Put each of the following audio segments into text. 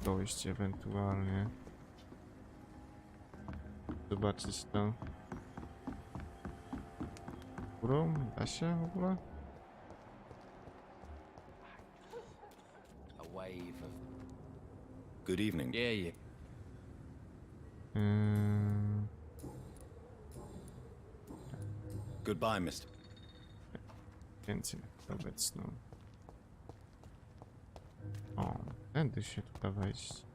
dojść ewentualnie. Zobaczyć to. Górą? Da się w ogóle? A wave of... Good evening. Yeah, yeah. Goodbye, mister. Więcej powiedz, no. O, tędy się tutaj wejść.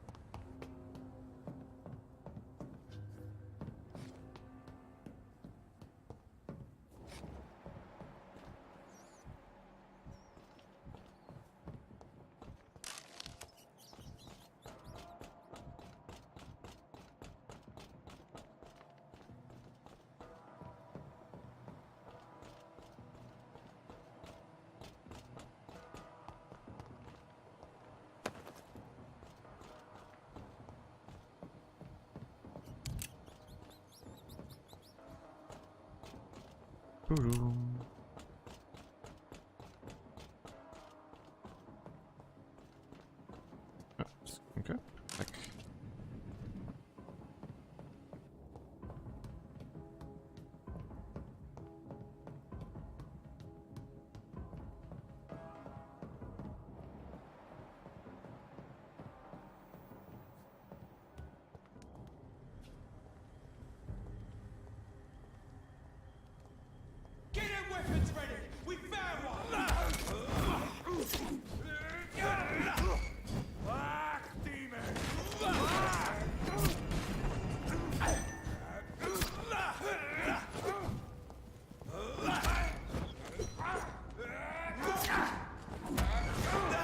Okay. Tak. Get them weapons ready! We found one! Ah, demon!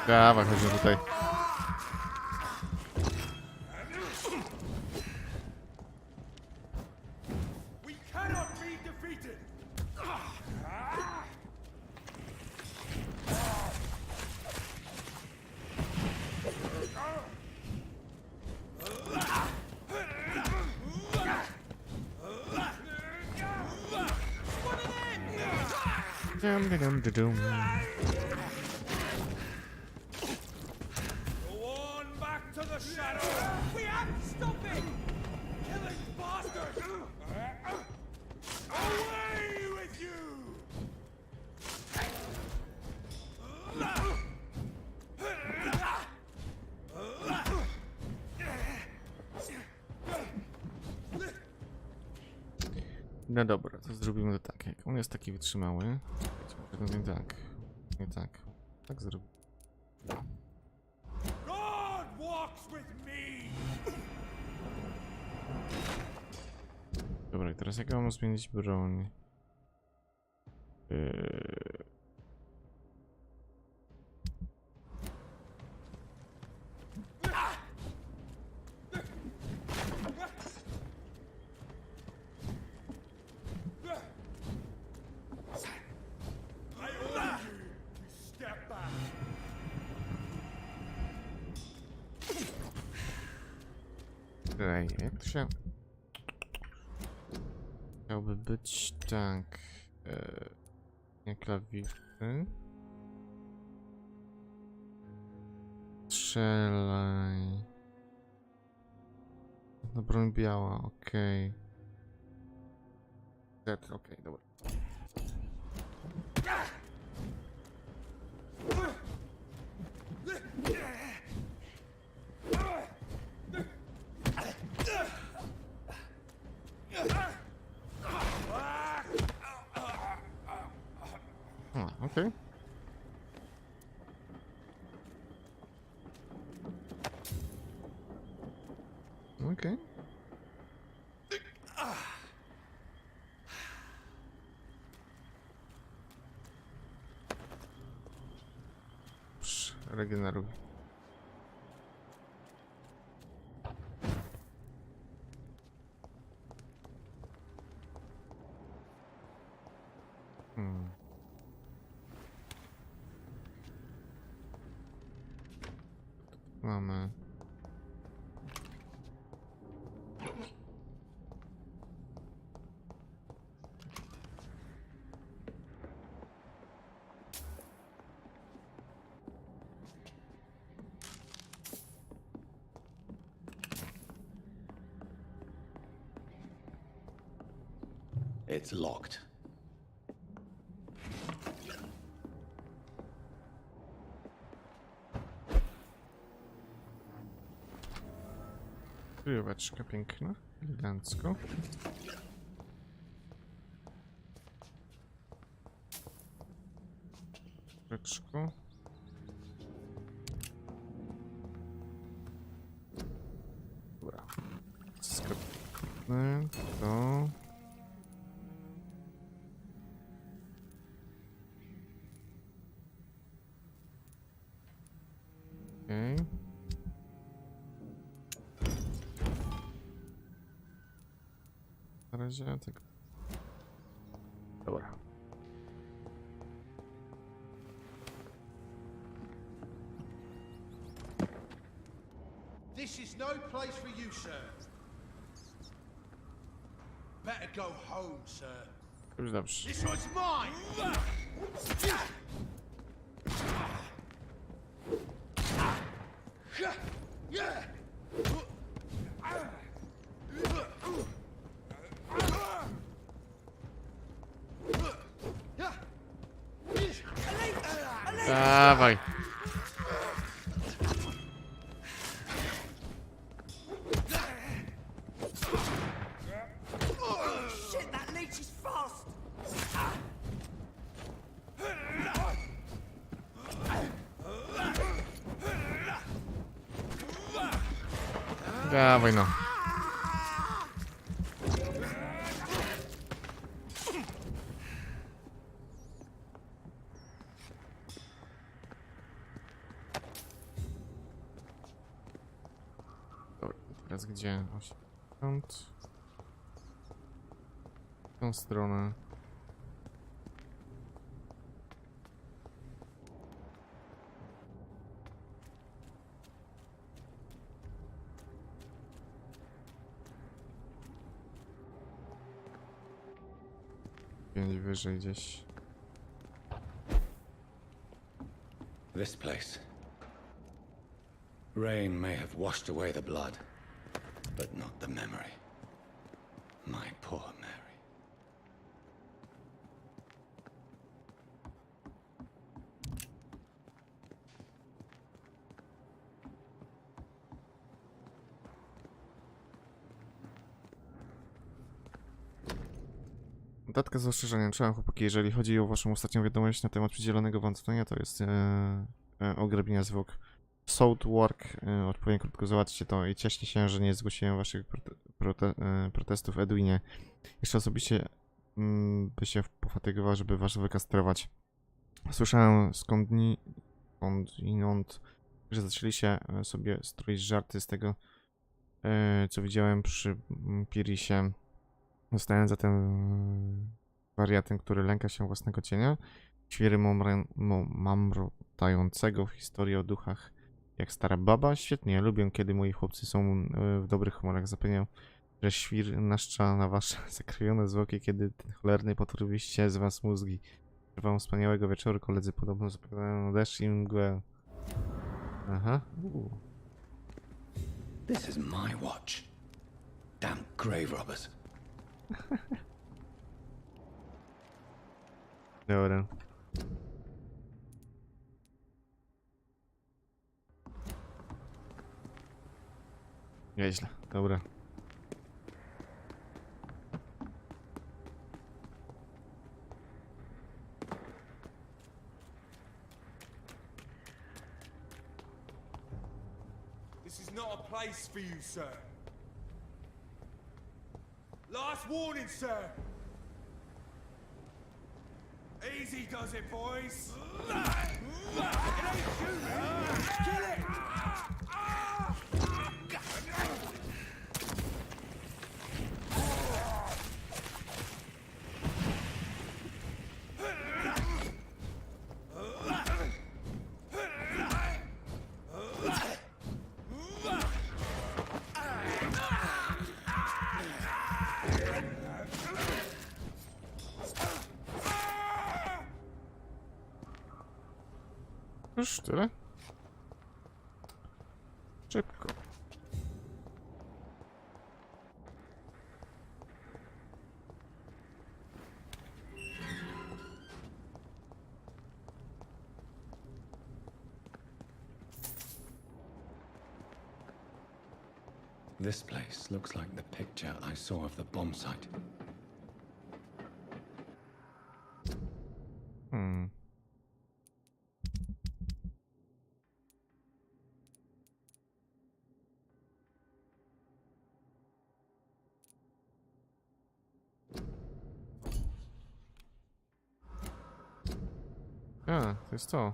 Dawaj, chodźmy tutaj. We cannot be defeated! Dum. Go on back to the shadow! We have to stop it! Killing bastard! Away with you! No dobra, to zrobimy to tak. Jak on jest taki wytrzymały. Nie tak. Nie tak. Tak zrobię. God walks with me! Dobra, i teraz jak ja mam zmienić broń? I order you to step back! Ej, jak to się... Chciałby być tak... nie klawiszy. Strzelaj. No broń biała, okej. Okej, dobra. Okej. Okej. Regeneruj. Mamy. It's locked. Kryjóweczka piękna, elegancko. Ryczku. Dobra. Sklepny, to... Okej. Na razie tego. Dobra. This is no place for you, sir. Better go home, sir. Już dobrze. This one's mine! Dawaj. Shit, that leech is fast! Dawaj no. Dobra, teraz gdzie? 80. W tą stronę. Pięć wyżej gdzieś. This place. Rain may have washed away the blood, but not the memory. My poor Mary. Notatka z ostrzeżeniem. Czołem chłopaki, jeżeli chodzi o waszą ostatnią wiadomość na temat przydzielonego wątpienia, to jest ograbienia zwłok Southwark. Odpowiem krótko, zobaczcie to i cieszcie się, że nie zgłosiłem waszych protestów Edwinie. Jeszcze osobiście by się pofatygował, żeby was wykastrować. Słyszałem skądinąd, że zaczęliście sobie stroić żarty z tego, co widziałem przy Pirisie. Zostałem zatem wariatem, który lęka się własnego cienia, świry mamrotającego w historii o duchach jak stara baba. Świetnie, lubię, kiedy moi chłopcy są w dobrych humorach. Zapewniam, że świr naszcza na wasze zakrwione zwłoki, kiedy ten cholerny potwór ście z was mózgi. Życzę wam wspaniałego wieczoru, koledzy, podobno zapowiadają deszcz i mgłę. Aha. This is my watch. Damn grave robbers. Dobra. Nieźle, dobra. This is not a place for you, sir. Last warning, sir. Easy does it, boys. It ain't you, man. Kill it. Już tyle? Szybko. This place looks like the picture I saw of the bomb site. Hmm. A, to jest to.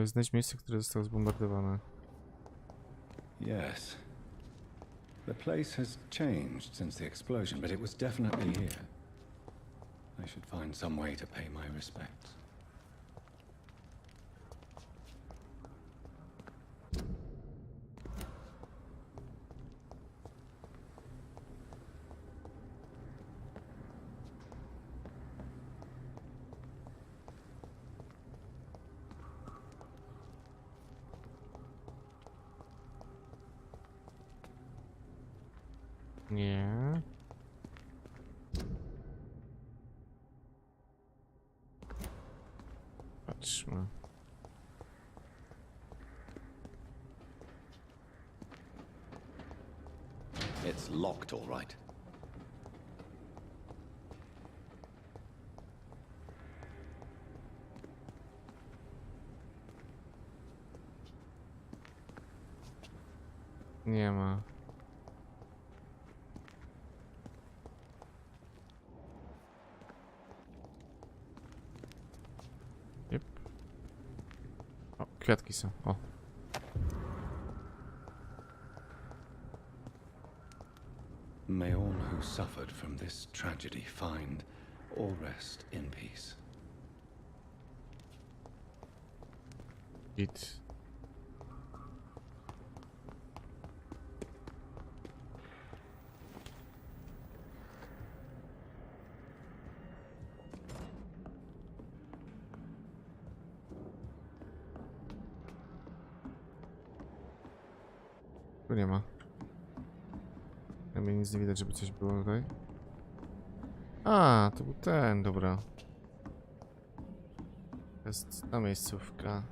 Znajdź miejsce, które zostało zbombardowane. Yes. The place has changed since the explosion, but it was definitely here. I should find some way to pay my respects. Nie. Patrzmy. It's locked, all right. Nie ma. Yep. O, kwiatki są. O. May all who suffered from this tragedy find or rest in peace. Git. Tu nie ma. Ja mnie nic nie widać, żeby coś było tutaj. A, to był ten, dobra. To jest ta miejscówka.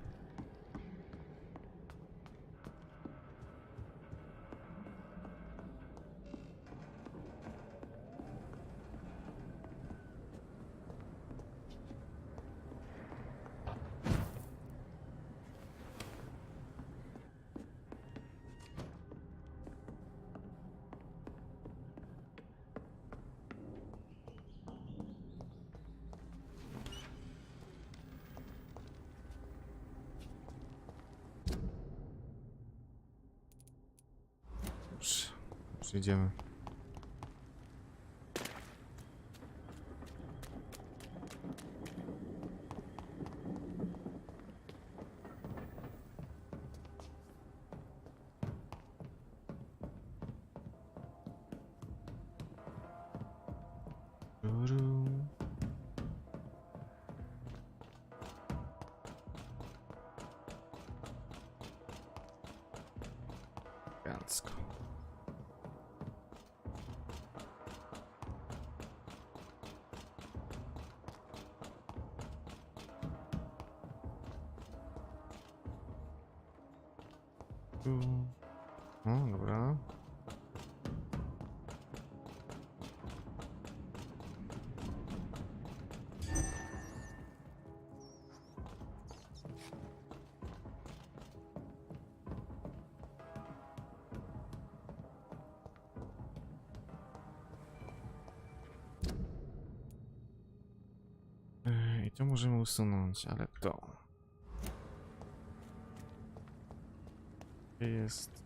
Dobrze, przyjdziemy. Elegancko. O, dobra. I to możemy usunąć, ale to... Gdzie jest...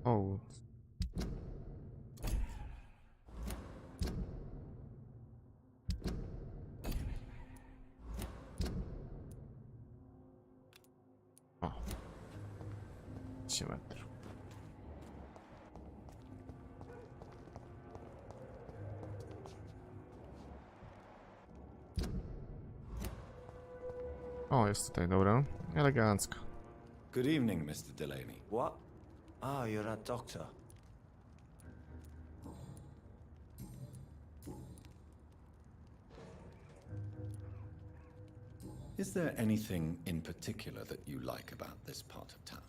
O. O. 3 metrów. O, jest tutaj, dobra. Elegancko. Good evening, Mr. Delaney. What? Ah, you're a doctor. Is there anything in particular that you like about this part of town?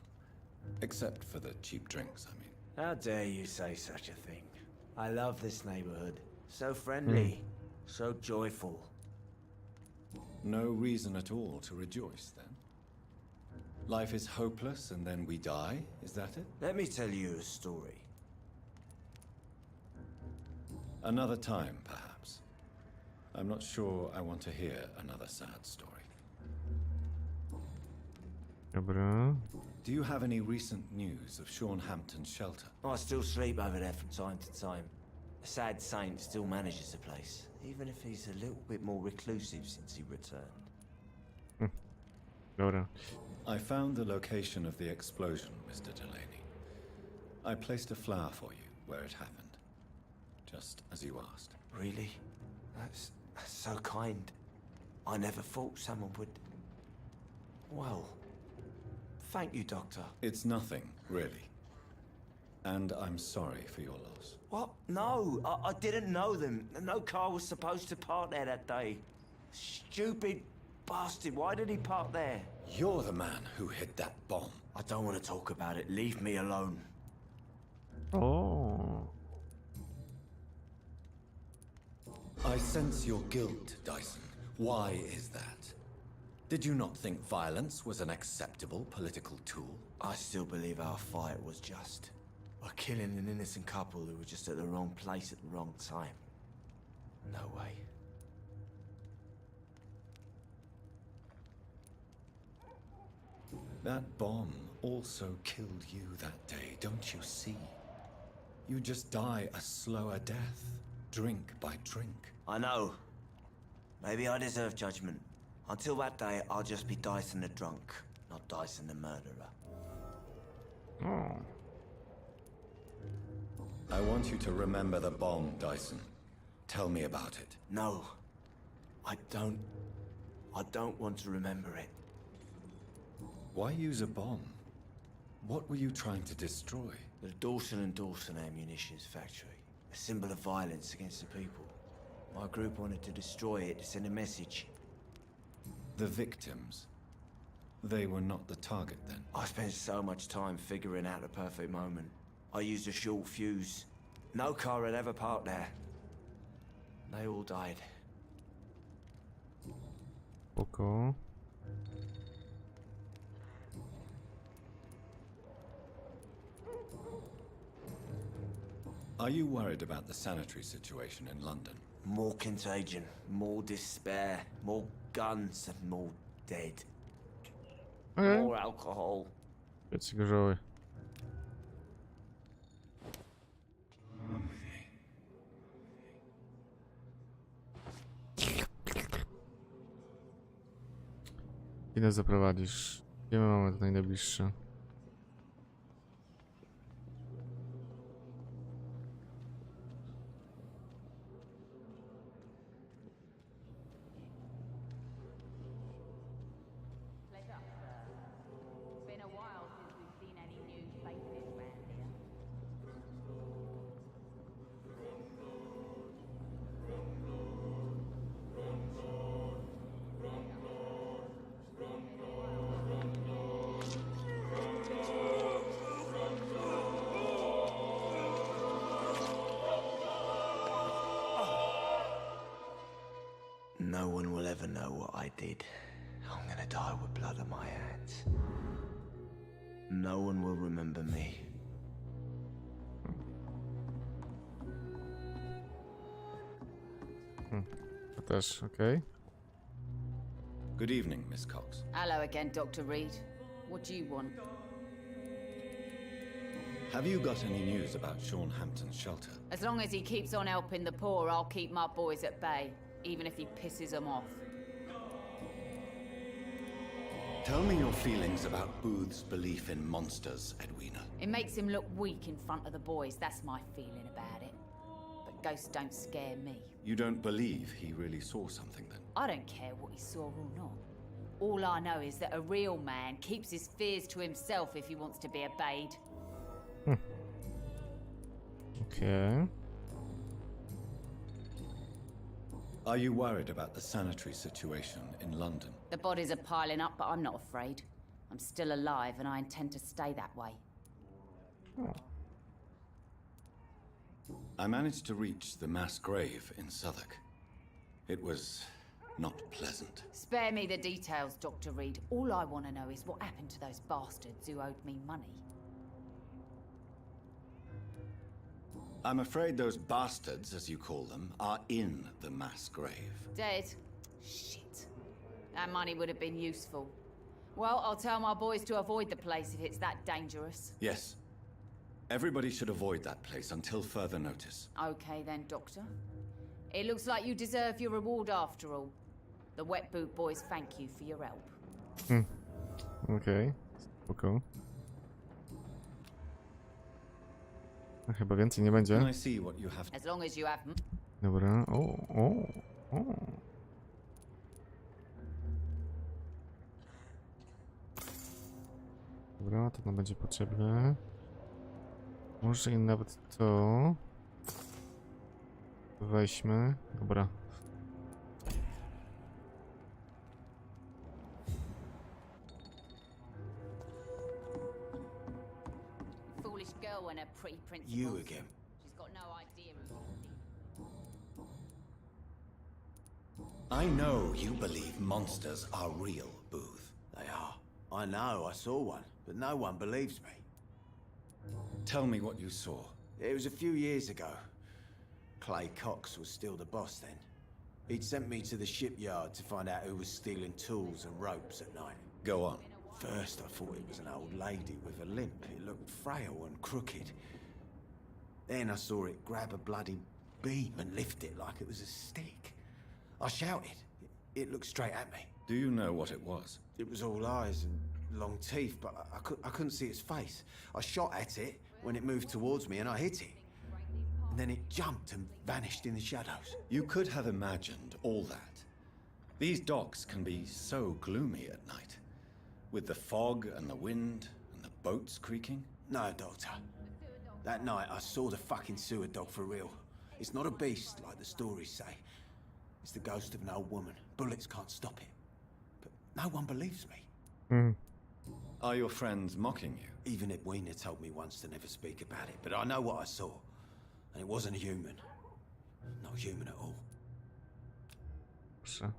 Except for the cheap drinks, I mean. How dare you say such a thing? I love this neighborhood. So friendly, so joyful. No reason at all to rejoice, then? Life is hopeless and then we die, is that it? Let me tell you a story. Another time, perhaps. I'm not sure I want to hear another sad story. Dobra. Do you have any recent news of Sean Hampton's shelter? I still sleep over there from time to time. The sad saint still manages the place, even if he's a little bit more reclusive since he returned. Dobra. I found the location of the explosion, Mr. Delaney. I placed a flower for you where it happened, just as you asked. Really? That's so kind. I never thought someone would... Well, thank you, Doctor. It's nothing, really. And I'm sorry for your loss. What? No, I didn't know them. No car was supposed to park there that day. Stupid bastard, why did he park there? You're the man who hid that bomb. I don't want to talk about it. Leave me alone. O. I sense your guilt, Dyson. Why is that? Did you not think violence was an acceptable political tool? I still believe our fight was just. By killing an innocent couple who were just at the wrong place at the wrong time. No way. That bomb also killed you that day, don't you see? You just die a slower death, drink by drink. I know. Maybe I deserve judgment. Until that day, I'll just be Dyson the drunk, not Dyson the murderer. O. I want you to remember the bomb, Dyson. Tell me about it. No. I don't want to remember it. Why use a bomb? What were you trying to destroy? The Dawson & Dawson ammunitions factory. A symbol of violence against the people. My group wanted to destroy it to send a message. The victims. They were not the target then. I spent so much time figuring out the perfect moment. I used a short fuse. No car had ever parked there. They all died. Spoko. Are you worried about the sanitary situation in London? More contagion, more despair, more guns and more dead. Okej. More alcohol. Wiecie, gorzoły. Ile zaprowadzisz? Gdzie my mamy to najbliższe? Been a while since we've seen any new faces around here. No one will ever know what I did. I'm gonna die with blood on my hands. No one will remember me. To też, okej. Good evening, Miss Cox. Hello again, Dr. Reed. What do you want? Have you got any news about Sean Hampton's shelter? As long as he keeps on helping the poor, I'll keep my boys at bay, even if he pisses them off. Tell me your feelings about Booth's belief in monsters, Edwina. It makes him look weak in front of the boys, that's my feeling about it. But ghosts don't scare me. You don't believe he really saw something then? I don't care what he saw or not. All I know is that a real man keeps his fears to himself if he wants to be obeyed. Okej. Are you worried about the sanitary situation in London? The bodies are piling up, but I'm not afraid. I'm still alive, and I intend to stay that way. I managed to reach the mass grave in Southwark. It was not pleasant. Spare me the details, Dr. Reed. All I want to know is what happened to those bastards who owed me money. I'm afraid those bastards, as you call them, are in the mass grave. Dead? Shit. That money would have been useful. Well, I'll tell my boys to avoid the place if it's that dangerous. Yes. Everybody should avoid that place until further notice. Okay then, Doctor. It looks like you deserve your reward after all. The Wet Boot Boys thank you for your help. Okej, spoko. A chyba więcej nie będzie. Can I see what you have? As long as you have... Dobra, o. Dobra, to nam będzie potrzebne. Może i nawet to... Weźmy. Dobra. Foolish girl and her pretty principles. You again. She's got no idea of... I know you believe monsters are real, Booth. They are. I know, I saw one, but no one believes me. Tell me what you saw. It was a few years ago. Clay Cox was still the boss then. He'd sent me to the shipyard to find out who was stealing tools and ropes at night. Go on. First, I thought it was an old lady with a limp. It looked frail and crooked. Then I saw it grab a bloody beam and lift it like it was a stick. I shouted. It looked straight at me. Do you know what it was? It was all eyes and long teeth, but I couldn't see its face. I shot at it when it moved towards me and I hit it. And then it jumped and vanished in the shadows. You could have imagined all that. These docks can be so gloomy at night. With the fog and the wind and the boats creaking. No, Doctor. That night I saw the fucking sewer dog for real. It's not a beast like the stories say. It's the ghost of an old woman. Bullets can't stop it. But no one believes me. Are your friends mocking you? Even Edwina told me once to never speak about it, but I know what I saw. And it wasn't a human. Not human at all. Proszę.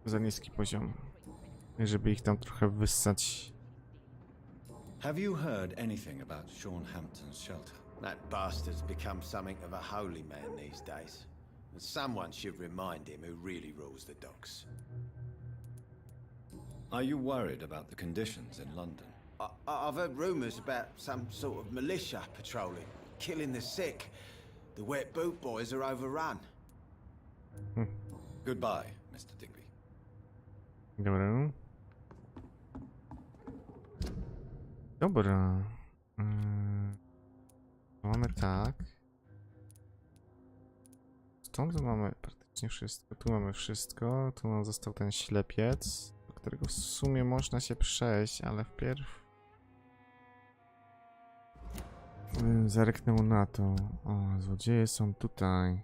Za niski poziom. Żeby ich tam trochę wyssać. Have you heard anything about Sean Hampton's shelter? That bastard's become something of a holy man these days. And someone should remind him who really rules the docks. Are you worried about the conditions in London? I've heard rumours about some sort of militia patrolling, killing the sick. The Wet Boot Boys are overrun. Goodbye, Mr. Digby. Dobra. Dobra. Mamy tak. Stąd mamy praktycznie wszystko. Tu mamy wszystko. Tu nam został ten ślepiec, do którego w sumie można się przejść, ale wpierw zerknę na to. O, złodzieje są tutaj.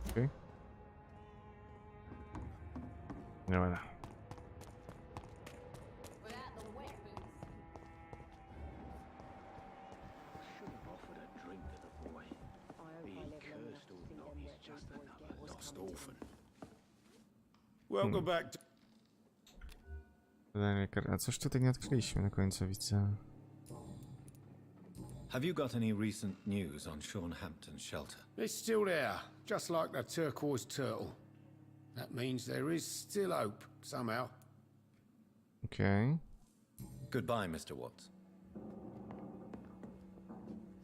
Okay. Dobra. Welcome back to... A coś tutaj nie odkryliśmy na końcu, widzę. Have you got any recent news on Sean Hampton's shelter? It's still there, just like the turquoise turtle. That means there is still hope, somehow. Okej. Goodbye, Mr. Watts.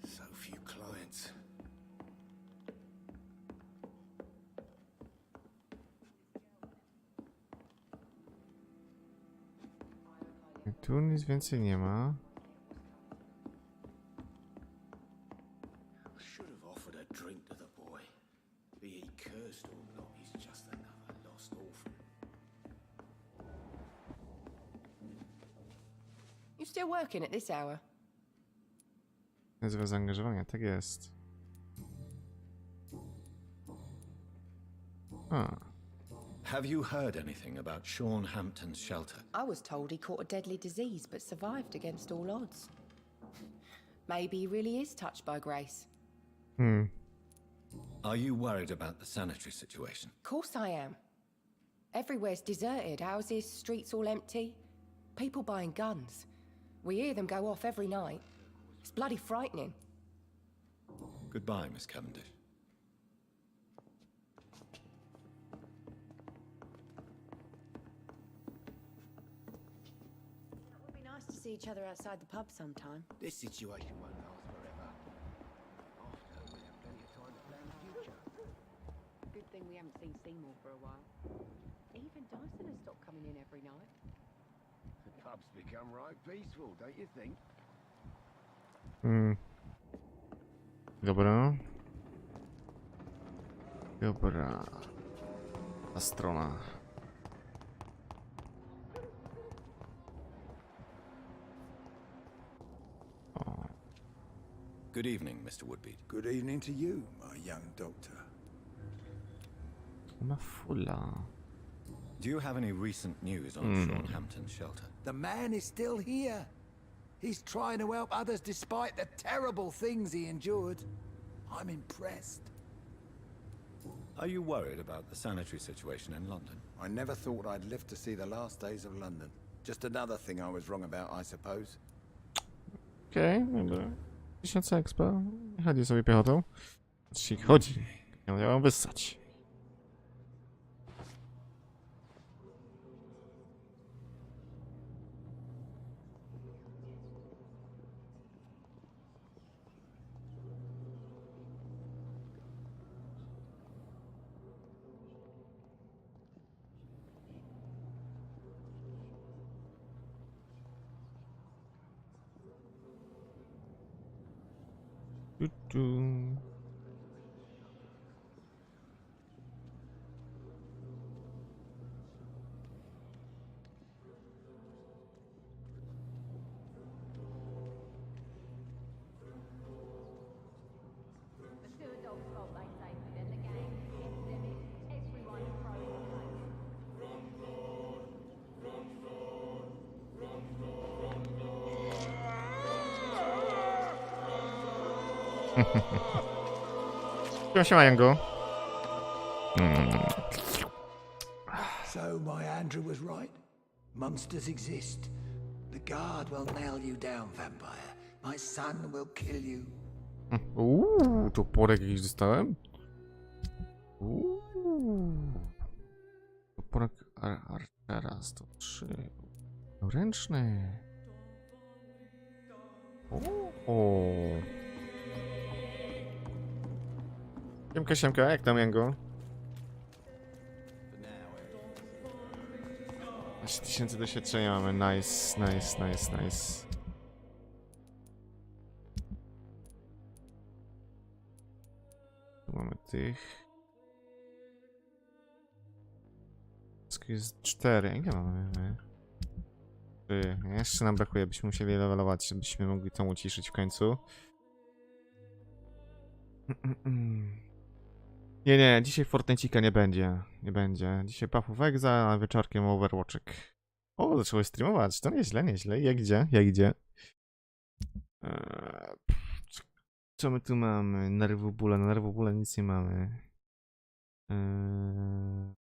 So few clients. Tu nic więcej nie ma. I should have offered a drink to the boy. Be he cursed or not, he's just another lost orphan. You still working at this hour? Nazywa zaangażowania, tak jest. Have you heard anything about Sean Hampton's shelter? I was told he caught a deadly disease but survived against all odds. Maybe he really is touched by grace. Are you worried about the sanitary situation? Of course I am. Everywhere's deserted, houses, streets all empty. People buying guns. We hear them go off every night. It's bloody frightening. Goodbye, Miss Cavendish. It would be nice to see each other outside the pub sometime. This situation won't last forever. After, we'll have plenty of time to plan the future. Good thing we haven't seen Seymour for a while. Even Dyson has stopped coming in every night. The pub's become right peaceful, don't you think? Dobra. Dobra. Ta strona. Good evening, Mr. Woodbeat. Good evening to you, my young doctor. Ona fula. Do you have any recent news on Sean Hampton's shelter? The man is still here. He's trying to help others despite the terrible things he endured. I'm impressed. Are you worried about the sanitary situation in London? I never thought I'd live to see the last days of London. Just another thing I was wrong about, I suppose. Okej, dobra. 1000 expa. Chodzi sobie piechotą. Jeśli chodzi. Ja miałem wyssać. Tu. The two adults fault they say within the gang, the epidemic, everyone throws the blame. Siemajango. So my Andrew was right. Monsters exist. The guard will nail you down, vampire. My son will kill you. Toporek jakiś dostałem. Toporek Archera 103. Ręczny. Siemka, jak tam Jango? 1000 doświadczenia mamy, nice. Tu mamy tych. Wszystko jest 4, ile mamy? 3. Jeszcze nam brakuje, byśmy musieli levelować, żebyśmy mogli tą uciszyć w końcu. Nie, dzisiaj Fortnite'ika nie będzie. Dzisiaj Puffów Exa, a wieczorkiem Overwatchek. O, zacząłeś streamować, to nieźle. Jak idzie? Co my tu mamy? Na nerwobóle nic nie mamy.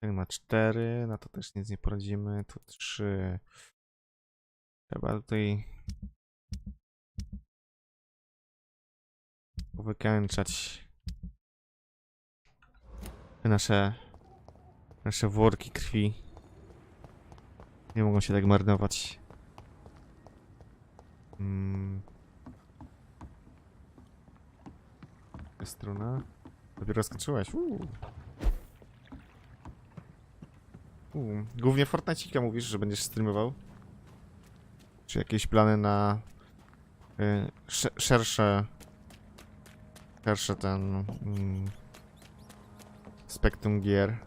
Ten ma 4, na to też nic nie poradzimy, tu 3. Trzeba tutaj wykańczać nasze worki krwi. Nie mogą się tak marnować. Strona. Dopiero skończyłaś. Głównie Fortnite'ika mówisz, że będziesz streamował? Czy jakieś plany na szersze ten spektrum gier?